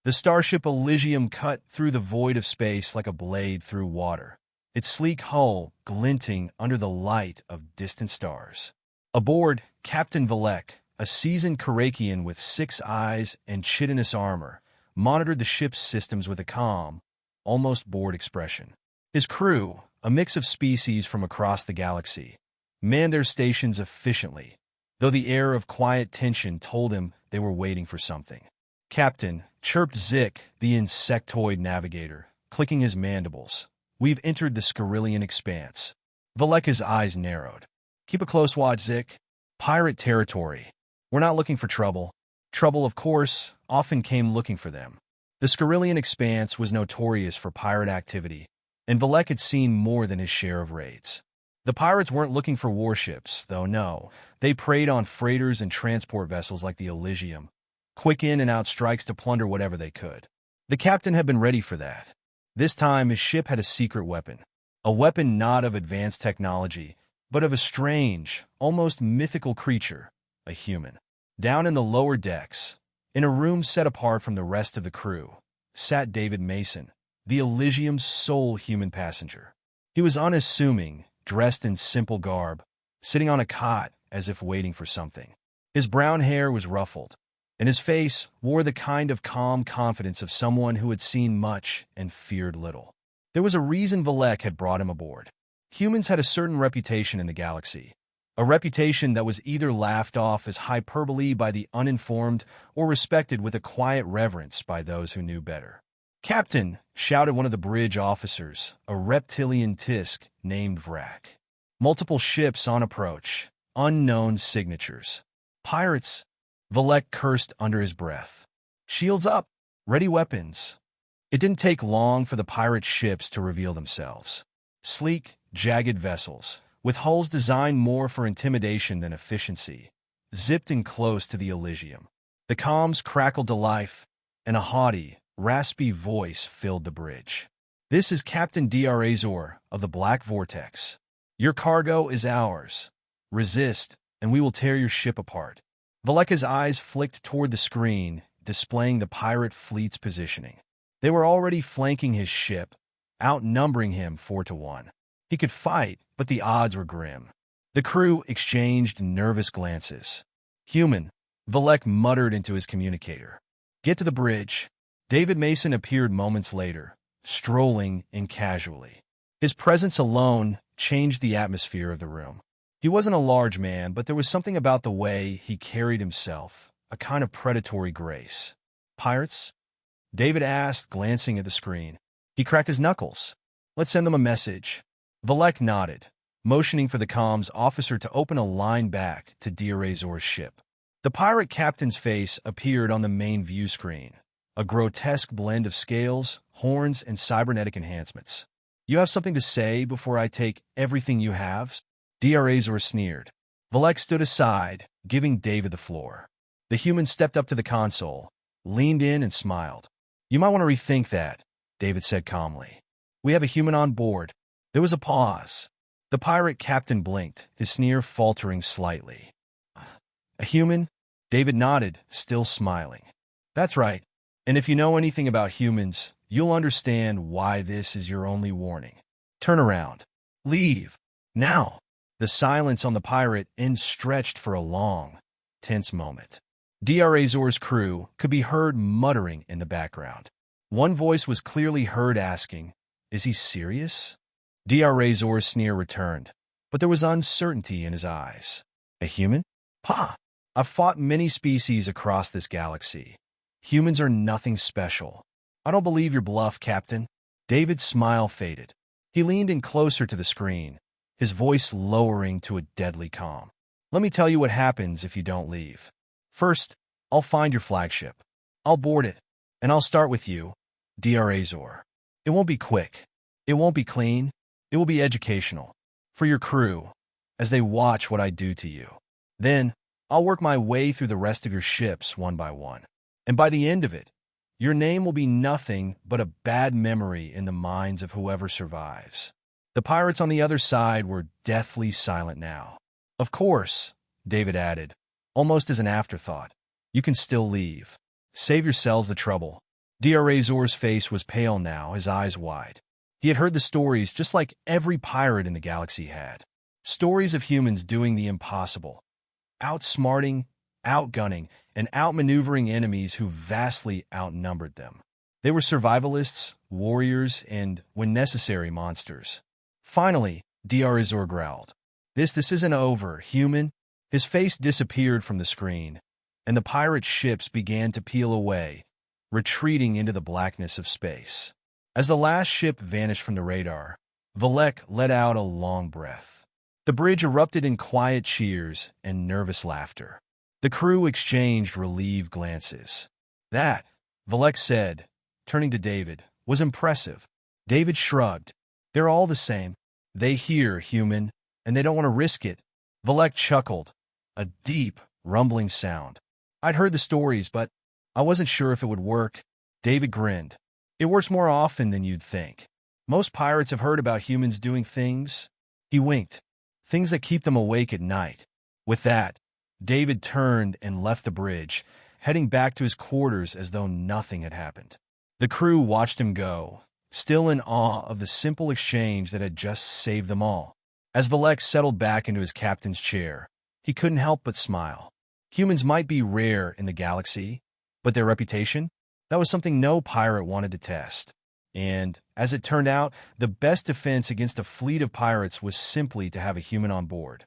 The starship Elysium cut through the void of space like a blade through water, its sleek hull glinting under the light of distant stars. Aboard, Captain Valekh, a seasoned Karakian with 6 eyes and chitinous armor, monitored the ship's systems with a calm, almost bored expression. His crew, a mix of species from across the galaxy, manned their stations efficiently, though the air of quiet tension told him they were waiting for something. "Captain," chirped Zik, the insectoid navigator, clicking his mandibles, "we've entered the Scarillian expanse." Valekh's eyes narrowed. "Keep a close watch, Zik. Pirate territory. We're not looking for trouble." Trouble, of course, often came looking for them. The Scarillian expanse was notorious for pirate activity, and Valekh had seen more than his share of raids. The pirates weren't looking for warships, though no. They preyed on freighters and transport vessels like the Elysium, quick in-and-out strikes to plunder whatever they could. The captain had been ready for that. This time his ship had a secret weapon. A weapon not of advanced technology, but of a strange, almost mythical creature, a human. Down in the lower decks, in a room set apart from the rest of the crew, sat David Mason, the Elysium's sole human passenger. He was unassuming, dressed in simple garb, sitting on a cot as if waiting for something. His brown hair was ruffled, and his face wore the kind of calm confidence of someone who had seen much and feared little. There was a reason Valekh had brought him aboard. Humans had a certain reputation in the galaxy, a reputation that was either laughed off as hyperbole by the uninformed or respected with a quiet reverence by those who knew better. "Captain," shouted one of the bridge officers, a reptilian tisk named Vrak. "Multiple ships on approach, unknown signatures. Pirates." Valekh cursed under his breath. "Shields up, ready weapons." It didn't take long for the pirate ships to reveal themselves. Sleek, jagged vessels, with hulls designed more for intimidation than efficiency, zipped in close to the Elysium. The comms crackled to life, and a haughty, raspy voice filled the bridge. "This is Captain Dra'zor of the Black Vortex. Your cargo is ours. Resist, and we will tear your ship apart." Valekh's eyes flicked toward the screen, displaying the pirate fleet's positioning. They were already flanking his ship, outnumbering him 4-1. He could fight, but the odds were grim. The crew exchanged nervous glances. "Human," Valekh muttered into his communicator. "Get to the bridge." David Mason appeared moments later, strolling in casually. His presence alone changed the atmosphere of the room. He wasn't a large man, but there was something about the way he carried himself, a kind of predatory grace. "Pirates?" David asked, glancing at the screen. He cracked his knuckles. "Let's send them a message." Valekh nodded, motioning for the comms officer to open a line back to Dra'zor's ship. The pirate captain's face appeared on the main view screen, a grotesque blend of scales, horns, and cybernetic enhancements. "You have something to say before I take everything you have?" Dra'zor sneered. Valekh stood aside, giving David the floor. The human stepped up to the console, leaned in, and smiled. "You might want to rethink that," David said calmly. "We have a human on board." There was a pause. The pirate captain blinked, his sneer faltering slightly. "A human?" David nodded, still smiling. "That's right. And if you know anything about humans, you'll understand why this is your only warning. Turn around. Leave. Now." The silence on the pirate end stretched for a long, tense moment. Dra'zor's crew could be heard muttering in the background. One voice was clearly heard asking, "Is he serious?" Dra'zor's sneer returned, but there was uncertainty in his eyes. "A human? Ha! I've fought many species across this galaxy. Humans are nothing special. I don't believe your bluff, Captain." David's smile faded. He leaned in closer to the screen, his voice lowering to a deadly calm. "Let me tell you what happens if you don't leave. First, I'll find your flagship. I'll board it, and I'll start with you, Dra'zor. It won't be quick. It won't be clean. It will be educational. For your crew, as they watch what I do to you. Then, I'll work my way through the rest of your ships one by one. And by the end of it, your name will be nothing but a bad memory in the minds of whoever survives." The pirates on the other side were deathly silent now. "Of course," David added, almost as an afterthought, "you can still leave. Save yourselves the trouble. Dra'zor's face was pale now, his eyes wide. He had heard the stories just like every pirate in the galaxy had. Stories of humans doing the impossible, outsmarting, outgunning, and outmaneuvering enemies who vastly outnumbered them. They were survivalists, warriors, and, when necessary, monsters. Finally, Dra'zor growled. This isn't over, human." His face disappeared from the screen, and the pirate ships began to peel away, retreating into the blackness of space. As the last ship vanished from the radar, Valekh let out a long breath. The bridge erupted in quiet cheers and nervous laughter. The crew exchanged relieved glances. "That," Valekh said, turning to David, "was impressive." David shrugged. "They're all the same. They hear, human, and they don't want to risk it." Valekh chuckled, a deep, rumbling sound. "I'd heard the stories, but I wasn't sure if it would work." David grinned. "It works more often than you'd think. Most pirates have heard about humans doing things." He winked. "Things that keep them awake at night." With that, David turned and left the bridge, heading back to his quarters as though nothing had happened. The crew watched him go, still in awe of the simple exchange that had just saved them all. As Valekh settled back into his captain's chair, he couldn't help but smile. Humans might be rare in the galaxy, but their reputation? That was something no pirate wanted to test. And, as it turned out, the best defense against a fleet of pirates was simply to have a human on board.